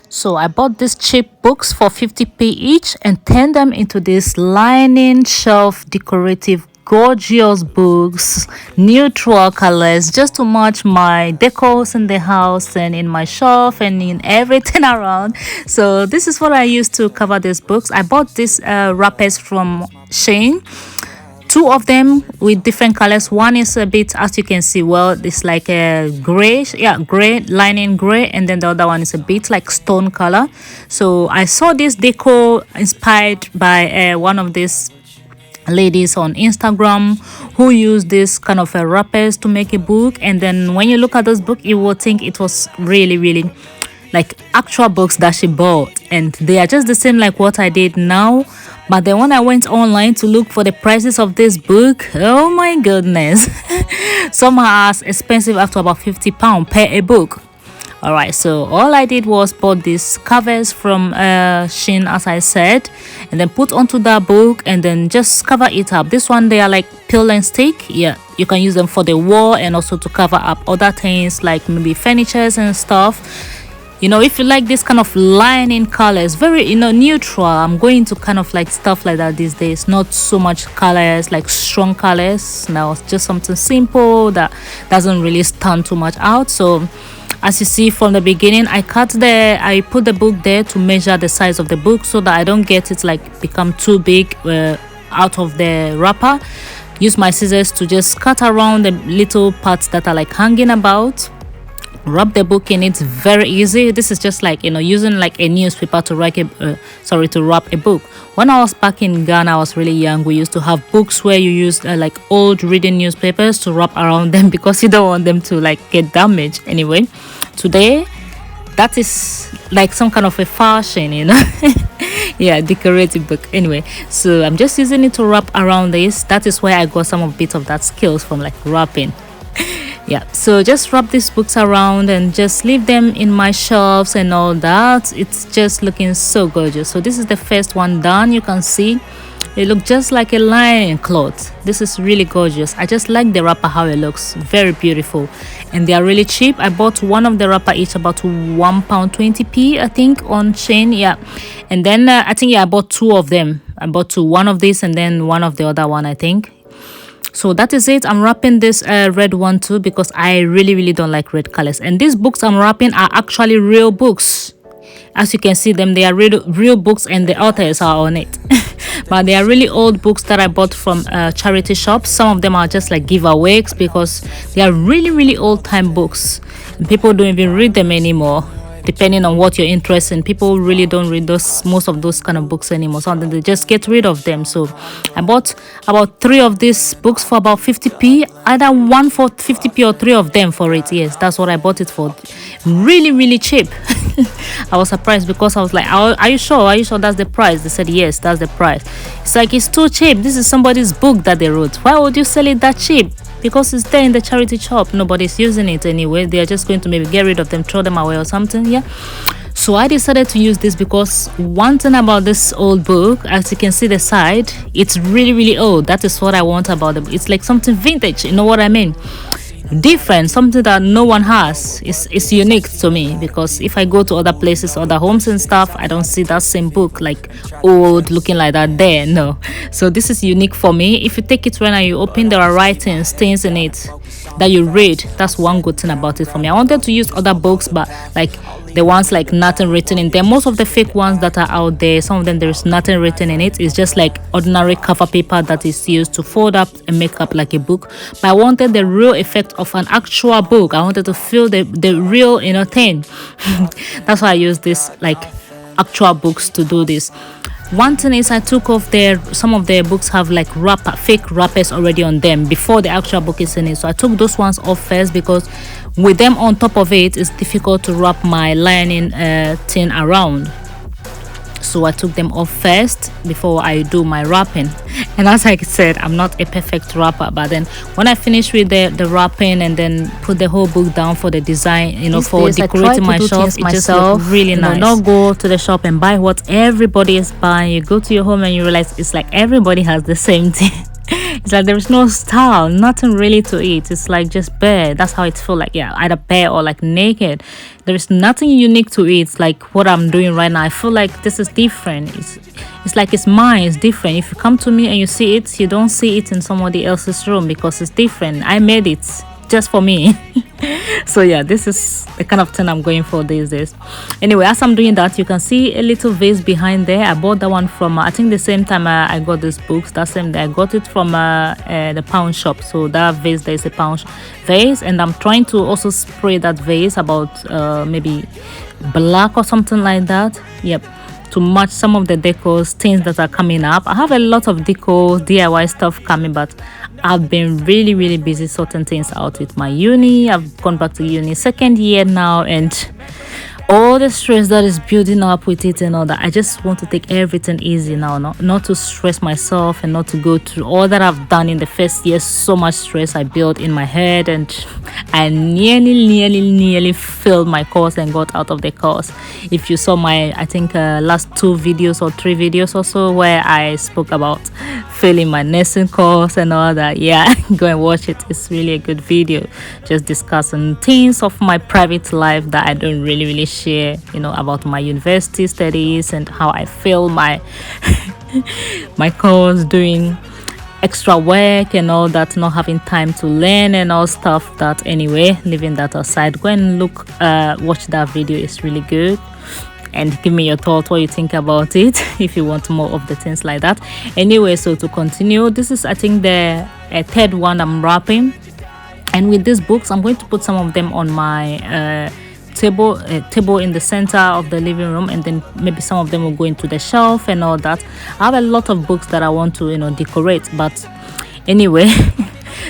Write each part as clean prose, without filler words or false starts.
So I bought these cheap books for 50p each and turned them into this lining shelf decorative gorgeous books, neutral colors, just to match my decors in the house and in my shelf and in everything around. So this is what I used to cover these books. I bought these wrappers from Shane, two of them with different colors. One is a bit, as you can see, well, it's like a gray, yeah, gray lining gray, and then the other one is a bit like stone color. So I saw this deco inspired by one of these ladies on Instagram who use this kind of a wrappers to make a book, and then when you look at this book you will think it was really like actual books that she bought, and they are just the same like what I did now. But then when I went online to look for the prices of this book, oh my goodness, some are as expensive up to about £50 per a book. All right, so all I did was bought these covers from Shein, as I said, and then put onto that book and then just cover it up. This one, they are like peel and stick. Yeah, you can use them for the wall and also to cover up other things like maybe furnitures and stuff. You know, if you like this kind of lining colors, very, you know, neutral. I'm going to kind of like stuff like that these days, not so much colors like strong colors. Now it's just something simple that doesn't really stand too much out. So as you see from the beginning, I put the book there to measure the size of the book so that I don't get it like become too big out of the wrapper. Use my scissors to just cut around the little parts that are like hanging about. Wrap the book in. It's very easy. This is just like, you know, using like a newspaper to wrap a book. When I was back in Ghana, I was really young. We used to have books where you use like old reading newspapers to wrap around them because you don't want them to like get damaged. Anyway, today that is like some kind of a fashion, you know. Yeah, decorative book. Anyway, so I'm just using it to wrap around this. That is where I got some of bit of that skills from, like wrapping. Yeah, so just wrap these books around and just leave them in my shelves and all that. It's just looking so gorgeous. So this is the first one done. You can see it looks just like a lining cloth. This is really gorgeous. I just like the wrapper, how it looks, very beautiful, and they are really cheap. I bought one of the wrapper each about £1.20 I think on Shein. Yeah, and then I think, yeah, I bought two of them. I bought two, one of this and then one of the other one, I think. So that is it. I'm wrapping this red one too because I really don't like red colors, and these books I'm wrapping are actually real books. As you can see them, they are real books and the authors are on it. But they are really old books that I bought from charity shops. Some of them are just like giveaways because they are really old time books and people don't even read them anymore. Depending on what you're interested in, people really don't read most of those kind of books anymore. So they just get rid of them. So I bought about 3 of these books for about 50p, either one for 50p or 3 of them for it. Yes, that's what I bought it for. Really cheap. I was surprised because I was like, are you sure that's the price? They said yes, that's the price. It's like, it's too cheap. This is somebody's book that they wrote. Why would you sell it that cheap? Because it's there in the charity shop, nobody's using it anyway. They are just going to maybe get rid of them, throw them away or something. Yeah, so I decided to use this because one thing about this old book, as you can see the side, it's really old. That is what I want about it. It's like something vintage, you know what I mean? Different, something that no one has. It's unique to me because if I go to other places, other homes and stuff, I don't see that same book like old looking like that there. No, so this is unique for me. If you take it when you open, there are writings, things in it that you read. That's one good thing about it for me. I wanted to use other books, but like the ones like nothing written in them. Most of the fake ones that are out there, some of them there's nothing written in it. It's just like ordinary cover paper that is used to fold up and make up like a book. But I wanted the real effect of an actual book. I wanted to feel the real, you know, thing. That's why I use this like actual books to do this. One thing is I took off some of the books have like fake wrappers already on them before the actual book is in it. So I took those ones off first because with them on top of it, it's difficult to wrap my lining thing around. So I took them off first before I do my wrapping. And as I said, I'm not a perfect wrapper, but then when I finish with the wrapping and then put the whole book down for the design, you know, for decorating my shop, it just looks really nice. Not go to the shop and buy what everybody is buying. You go to your home and you realize it's like everybody has the same thing. It's like there's no style, nothing really to it. It's like just bare. That's how it feels like. Yeah, either bare or like naked. There is nothing unique to it. It's like what I'm doing right now. I feel like this is different. It's like it's mine. It's different. If you come to me and you see it, you don't see it in somebody else's room because it's different. I made it just for me. So yeah, this is the kind of thing I'm going for these days. Anyway, as I'm doing that, you can see a little vase behind there. I bought that one from I think the same time I got these books. That same day I got it from the pound shop. So that vase there is a pound vase, and I'm trying to also spray that vase about maybe black or something like that. Yep, to match some of the decors things that are coming up. I have a lot of deco DIY stuff coming, but I've been really busy sorting things out with my uni. I've gone back to uni second year now, and all the stress that is building up with it and all that, I just want to take everything easy now, not to stress myself and not to go through all that I've done in the first year. So much stress I built in my head, and I nearly failed my course and got out of the course. If you saw my I think last 2 videos or 3 videos or so where I spoke about failing my nursing course and all that, yeah, go and watch it. It's really a good video, just discussing things of my private life that I don't really share, about my university studies and how I failed my my course, doing extra work and all that, not having time to learn and all stuff. That anyway, leaving that aside, go and watch that video. It's really good, and give me your thoughts, what you think about it, if you want more of the things like that. Anyway, so to continue, this is I think the third one I'm wrapping, and with these books I'm going to put some of them on my table in the center of the living room, and then maybe some of them will go into the shelf and all that. I have a lot of books that I want to decorate, but anyway.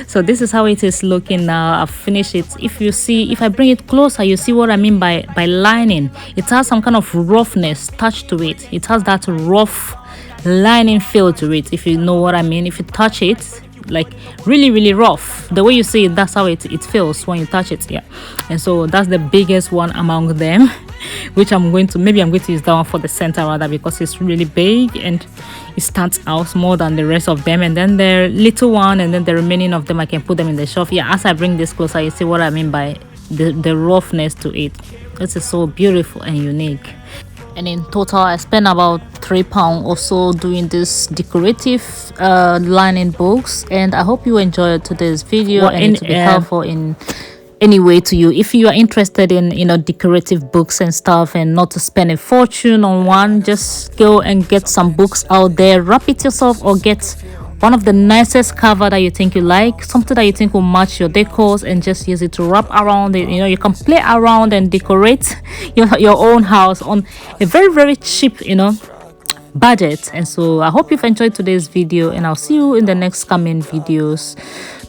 So this is how it is looking now. I've finished it. If I bring it closer, you see what I mean by lining. It has some kind of roughness touch to it. It has that rough lining feel to it, if you know what I mean. If you touch it, like really rough, the way you see it, that's how it feels when you touch it. Yeah, and so that's the biggest one among them, which I'm going to use that one for the center rather, because it's really big and it stands out more than the rest of them. And then the little one, and then the remaining of them I can put them in the shelf. Yeah, as I bring this closer, you see what I mean by the roughness to it. This is so beautiful and unique. And in total I spent about £3 or so doing this decorative lining books, and I hope you enjoyed today's video and it will be helpful in any way to you. If you are interested in decorative books and stuff, and not to spend a fortune on one, just go and get some books out there, wrap it yourself, or get one of the nicest cover that you think you like, something that you think will match your decors, and just use it to wrap around it. You can play around and decorate your own house on a very cheap budget. And so I hope you've enjoyed today's video, and I'll see you in the next coming videos.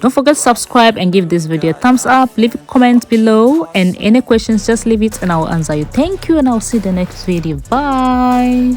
Don't forget to subscribe and give this video a thumbs up. Leave a comment below, and any questions, just leave it and I'll answer you. Thank you, and I'll see you in the next video. Bye.